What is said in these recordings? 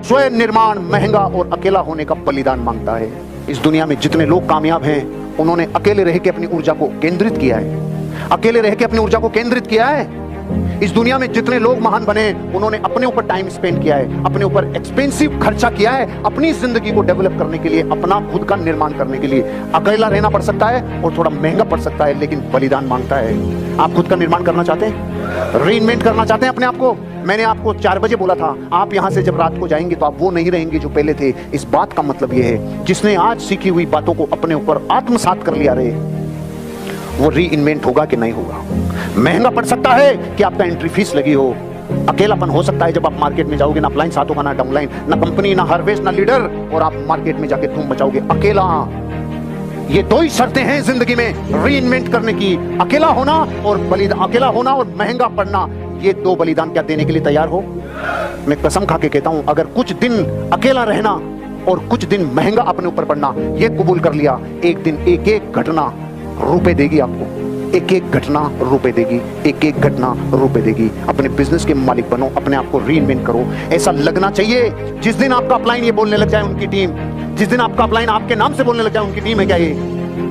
स्वयं निर्माण महंगा और अकेला होने का बलिदान मांगता है। इस दुनिया में जितने लोग कामयाब हैं, उन्होंने अकेले रह के अपनी ऊर्जा को केंद्रित किया है, अकेले रह के अपनी ऊर्जा को केंद्रित किया है। इस दुनिया में जितने लोग महान बने, उन्होंने अपने ऊपर टाइम स्पेंड किया है, अपने ऊपर एक्सपेंसिव खर्चा किया है, अपनी जिंदगी को डेवलप करने के लिए, अपना खुद का निर्माण करने के लिए। अकेला रहना पड़ सकता है और थोड़ा महंगा पड़ सकता है, लेकिन बलिदान मांगता है। आप खुद का निर्माण करना चाहते हैं, रीइन्वेंट करना चाहते हैं अपने आप को। मैंने आपको 4 बजे बोला था, आप यहां से जब रात को जाएंगे तो आप वो नहीं रहेंगे जो पहले थे। इस बात का मतलब यह है, जिसने आज सीखी हुई बातों को अपने ऊपर आत्मसात कर लिया रे, वो रीइन्वेंट होगा कि नहीं होगा। महंगा पड़ सकता है कि आपका एंट्री फीस लगी हो, अकेलापन हो सकता है जब आप मार्केट में जाओगे, ना अपलाइन साथ होगा, ना डाउनलाइन, ना कंपनी, ना हार्वेस्ट, ना लीडर, और आप मार्केट में जाके धूम मचाओगे अकेला। ये 2 ही शर्तें हैं जिंदगी में रीइन्वेंट करने की, अकेला होना और बलिदान, अकेला होना और महंगा पड़ना। ये 2 बलिदान क्या देने के लिए तैयार हो? मैं कसम खा के कहता हूं, अगर कुछ दिन अकेला रहना और कुछ दिन महंगा अपने ऊपर पड़ना, ये कबूल कर लिया, एक दिन एक एक घटना रुपए देगी आपको, एक एक घटना रुपए देगी, एक एक घटना रुपए देगी। अपने बिजनेस के मालिक बनो, अपने आप को रीइन्वेंट करो। ऐसा लगना चाहिए जिस दिन आपका अपलाइन ये बोलने लग जाए उनकी टीम, जिस दिन आपका अपलाइन आपके नाम से बोलने लग जाए उनकी टीम है क्या ये,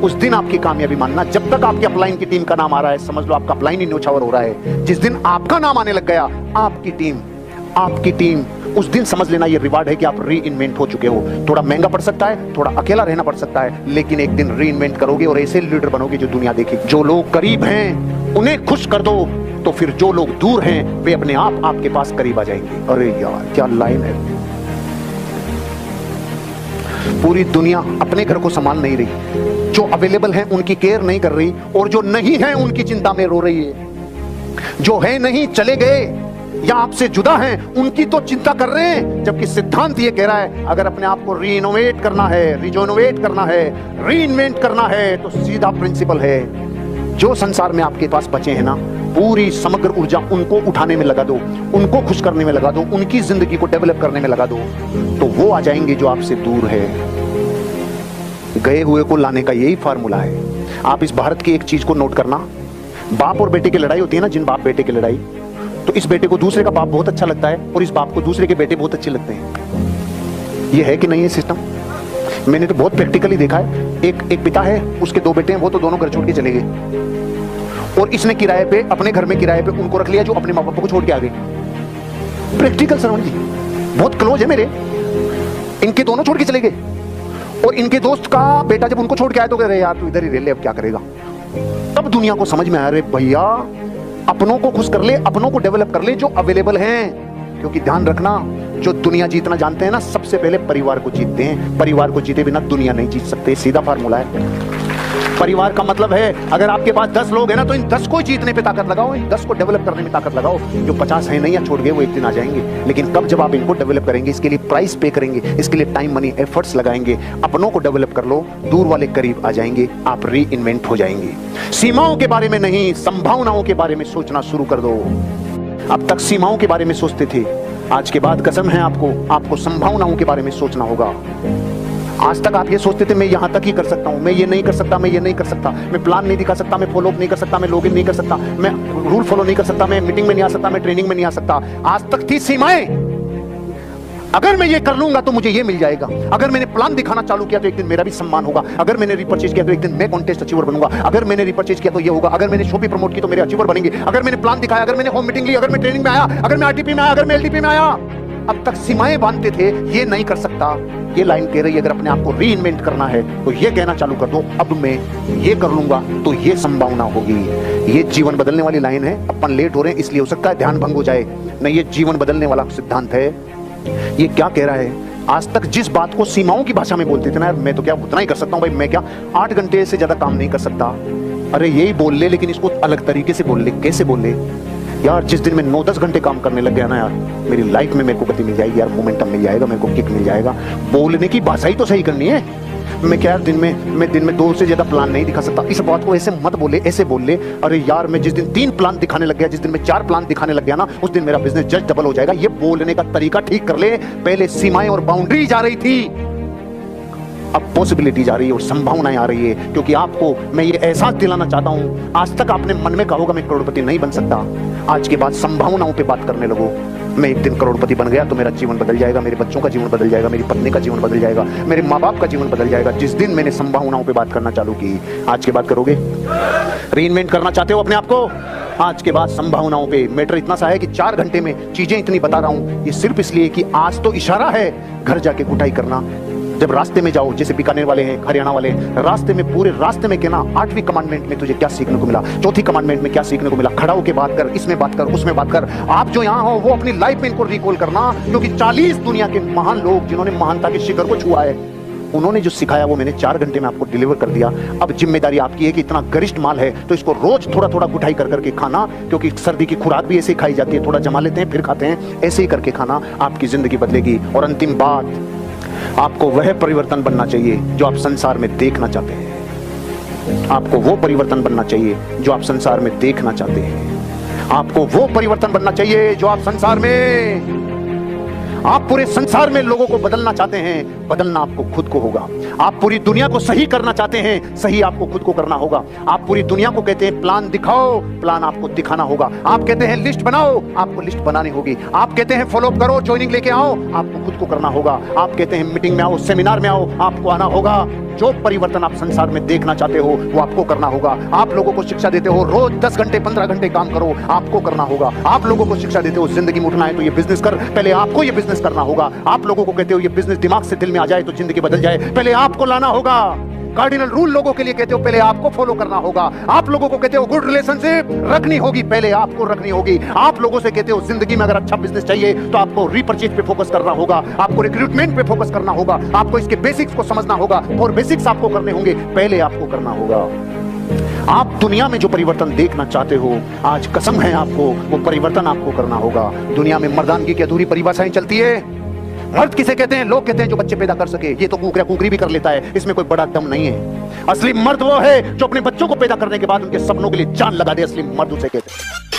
उस दिन आपकी कामयाबी मानना। जब तक आपके अपलाइन की टीम का नाम आ रहा है, समझ लो आपका अपलाइन ही न्योछावर हो रहा है। जिस दिन आपका नाम आने लग गया, आपकी टीम, उस दिन समझ लेना ये रिवार्ड है कि आप रीइन्वेंट हो चुके हो। थोड़ा महंगा पड़ सकता है, थोड़ा अकेला रहना पड़ सकता है, लेकिन एक दिन रीइन्वेंट करोगे और ऐसे लीडर बनोगे जो दुनिया देखेगी। जो लोग करीब हैं उन्हें खुश कर दो, तो फिर जो लोग दूर हैं वे अपने आप आपके पास करीब आ जाएंगे। अरे यार क्या लाइन है। पूरी दुनिया अपने घर को संभाल नहीं रही, जो अवेलेबल है उनकी केयर नहीं कर रही, और जो नहीं है उनकी चिंता में रो रही है। जो है नहीं, चले गए या आपसे जुदा हैं, उनकी तो चिंता कर रहे हैं। जबकि सिद्धांत ये कह रहा है, अगर अपने आप को रीइनोवेट करना है, रिजोनोवेट करना है, रीइन्वेंट करना है, तो सीधा प्रिंसिपल है, जो संसार में आपके पास बचे हैं ना, पूरी समग्र ऊर्जा उनको उठाने में लगा दो, उनको खुश करने में लगा दो, उनकी जिंदगी को डेवलप करने में लगा दो, तो वो आ जाएंगे जो आपसे दूर है। गए हुए को लाने का यही फार्मूला है। आप इस भारत की एक चीज को नोट करना, बाप और बेटे की लड़ाई होती है ना, जिन बाप बेटे की लड़ाई, तो इस बेटे को दूसरे का बाप बहुत अच्छा लगता है और इस बाप को दूसरे के बेटे बहुत अच्छे लगते हैं। ये है कि नहीं है सिस्टम? मैंने तो बहुत प्रैक्टिकली देखा है। एक पिता है, उसके 2 बेटे हैं, वो तो दोनों घर छोड़ के चले गए, और इसने किराए पे, अपने घर में किराए पे उनको रख लिया जो अपने माँ बाप को छोड़ के आ गए। प्रैक्टिकल श्रवण जी, बहुत क्लोज है मेरे, इनके दोनों छोड़ के चले गए, और इनके दोस्त का बेटा जब उनको छोड़ के आया तो कह रहे यार तू इधर ही रह ले, अब क्या करेगा। तब दुनिया को समझ में आया, अरे भैया अपनों को खुश कर ले, अपनों को डेवलप कर ले जो अवेलेबल हैं। क्योंकि ध्यान रखना, जो दुनिया जीतना जानते हैं ना, सबसे पहले परिवार को जीतते हैं। परिवार को जीते बिना दुनिया नहीं जीत सकते, सीधा फार्मूला है। परिवार का मतलब है, अगर आपके पास 10 लोग हैं ना, तो इन 10 को जीतने पे ताकत लगाओ, इन 10 को डेवलप करने में ताकत लगाओ। जो 50 है नहीं या छोड़ गए, वो एक दिन आ जाएंगे। लेकिन कब? जब आप इनको डेवलप करेंगे, इसके लिए प्राइस पे करेंगे, इसके लिए टाइम मनी एफर्ट्स लगाएंगे। अपनों को डेवलप कर लो, दूर वाले करीब आ जाएंगे, आप रीइन्वेंट हो जाएंगे। सीमाओं के बारे में नहीं, संभावनाओं के बारे में सोचना शुरू कर दो। अब तक सीमाओं के बारे में सोचते थे, आज के बाद कसम है आपको संभावनाओं के बारे में सोचना होगा। आज तक आप ये सोचते थे मैं यहां तक ही कर सकता हूं, मैं ये नहीं कर सकता, मैं ये नहीं कर सकता, मैं प्लान नहीं दिखा सकता, मैं फॉलो अप नहीं कर सकता, मैं लॉगिन नहीं कर सकता, मैं रूल फॉलो नहीं कर सकता, मैं मीटिंग में नहीं आ सकता, मैं ट्रेनिंग में नहीं आ सकता। आज तक थी सीमाएं, अगर मैं ये कर लूंगा तो मुझे ये मिल जाएगा, अगर मैंने प्लान दिखाना चालू किया तो एक दिन मेरा भी सम्मान होगा, अगर मैंने रिपर्चेज किया तो एक दिन मैं कॉन्टेस्ट अचीवर बनूंगा, अगर मैंने रिपर्चेज किया तो ये होगा, अगर मैंने शो भी प्रमोट की तो मेरे अचीवर बनेंगे, अगर मैंने प्लान दिखाया, अगर मैंने होम मीटिंग ली, अगर मैं ट्रेनिंग में आया, अगर मैं आरटीपी में आया, अगर मैं एलटीपी में आया। अब तक सीमाएं बांधते थे, ये नहीं कर सकता। ये लाइन कह रही है, अगर अपने आप को रीइन्वेंट करना है तो ये कहना चालू कर दो, अब मैं ये कर लूंगा तो ये संभावना होगी। ये जीवन बदलने वाली लाइन है। अपन लेट हो रहे हैं इसलिए हो सकता है ध्यान भंग हो जाए, नहीं ये जीवन बदलने वाला सिद्धांत है। ये क्या कह रहा है? आज तक जिस बात को सीमाओं की भाषा में बोलते थे ना, यार मैं तो क्या उतना ही कर सकता हूँ भाई, मैं क्या 8 घंटे से ज्यादा काम नहीं कर सकता, अरे यही बोल ले, लेकिन इसको अलग तरीके से बोल ले। कैसे बोल ले यार? जिस दिन मैं 9-10 घंटे काम करने लग गया ना यार, मेरी लाइफ में मेरे को गति मिल जाएगी यार, मोमेंटम मिल जाएगा, मेरे को किक मिल जाएगा। बोलने की भाषा ही तो सही करनी है। मैं क्या यार दिन में 2 से ज्यादा प्लान नहीं दिखा सकता, इस बात को ऐसे मत बोले, ऐसे बोल ले। अरे यार मैं जिस दिन 3 प्लान दिखाने लग गया, जिस दिन मैं 4 प्लान दिखाने लग गया ना, उस दिन मेरा बिजनेस जस्ट डबल हो जाएगा। ये बोलने का तरीका ठीक कर ले। पहले सीमाएं और बाउंड्री जा रही थी, अब पॉसिबिलिटी जा रही है और संभावनाएं आ रही है। क्योंकि आपको मैं ये एहसास दिलाना चाहता हूं, आज तक आपने मन में कहा होगा मैं करोड़पति नहीं बन सकता, आज के बाद संभावनाओं पे बात करने लगो। मैं एक दिन करोड़पति बन गया तो मेरा जीवन बदल जाएगा, मेरे बच्चों का जीवन बदल जाएगा, मेरी पत्नी का जीवन बदल जाएगा, मेरे माँ बाप का जीवन बदल जाएगा। जिस दिन मैंने संभावनाओं पे बात करना चालू की, आज के बाद करोगे? रीइन्वेंट करना चाहते हो अपने आप को? आज के बाद संभावनाओं पे। मैटर इतना सा है कि 4 घंटे में चीजें इतनी बता रहा हूं, ये सिर्फ इसलिए कि आज तो इशारा है, घर जाके कुटाई करना। जब रास्ते में जाओ, जैसे बीकानेर वाले हैं, हरियाणा वाले हैं, रास्ते में, पूरे रास्ते में कहना 8वीं कमांडमेंट में तुझे क्या सीखने को मिला, 4थी कमांडमेंट में क्या सीखने को मिला, खड़ा होकर बात कर, इसमें बात कर, उसमें बात कर। आप जो यहाँ हो वो अपनी लाइफ में इनको रिकॉल करना, क्योंकि 40 दुनिया के महान लोग जिन्होंने महानता के शिखर को छुआ है, उन्होंने जो सिखाया वो मैंने 4 घंटे में आपको डिलीवर कर दिया। अब जिम्मेदारी आपकी है कि इतना गरिष्ठ माल है तो इसको रोज थोड़ा थोड़ा गुठाई कर करके खाना, क्योंकि सर्दी की खुराक भी ऐसे ही खाई जाती है, थोड़ा जमा लेते हैं फिर खाते हैं, ऐसे ही करके खाना, आपकी जिंदगी बदलेगी। और अंतिम बात, आपको वह परिवर्तन बनना चाहिए जो आप संसार में देखना चाहते हैं। आपको वो परिवर्तन बनना चाहिए जो आप संसार में देखना चाहते हैं। आपको वो परिवर्तन बनना चाहिए जो आप संसार में, आप पूरे संसार में लोगों को बदलना चाहते हैं, बदलना आपको खुद को होगा। आप पूरी दुनिया को सही करना चाहते हैं, सही आपको खुद को करना होगा। आप पूरी दुनिया को कहते हैं प्लान दिखाओ, प्लान आपको दिखाना होगा। आप कहते हैं लिस्ट बनाओ, आपको लिस्ट बनानी होगी। आप कहते हैं फॉलो अप करो, ज्वाइनिंग लेके आओ, आपको खुद को करना होगा। आप कहते हैं मीटिंग में आओ, सेमिनार में आओ, आपको आना होगा। जो परिवर्तन आप संसार में देखना चाहते हो वो आपको करना होगा। आप लोगों को शिक्षा देते हो रोज 10 घंटे 15 घंटे काम करो, आपको करना होगा। आप लोगों को शिक्षा देते हो जिंदगी में उठना है तो ये बिजनेस कर, पहले आपको ये बिजनेस करना होगा। आप लोगों को कहते हो ये बिजनेस दिमाग से दिल में आ जाए तो जिंदगी बदल जाए, पहले आपको लाना होगा। कार्डिनल रूल लोगों के लिए कहते हो, पहले आपको फॉलो करना होगा। आप लोगों को कहते हो गुड रिलेशनशिप रखनी होगी, पहले आपको रखनी होगी। आप लोगों से कहते हो जिंदगी में अगर अच्छा बिजनेस चाहिए तो आपको रीपरचेज पे फोकस करना होगा, आपको रिक्रूटमेंट पे फोकस करना होगा, आपको इसके बेसिक्स को समझना होगा, और बेसिक्स आपको करने होंगे, पहले आपको करना होगा। आप दुनिया में जो परिवर्तन देखना चाहते हो, आज कसम है आपको, वो परिवर्तन आपको करना होगा। दुनिया में मर्दानगी की अधूरी परिभाषाएं चलती है। मर्द किसे कहते हैं? लोग कहते हैं जो बच्चे पैदा कर सके, ये तो कुकरा कुकरी भी कर लेता है, इसमें कोई बड़ा दम नहीं है। असली मर्द वो है जो अपने बच्चों को पैदा करने के बाद उनके सपनों के लिए जान लगा दे, असली मर्द उसे कहते हैं।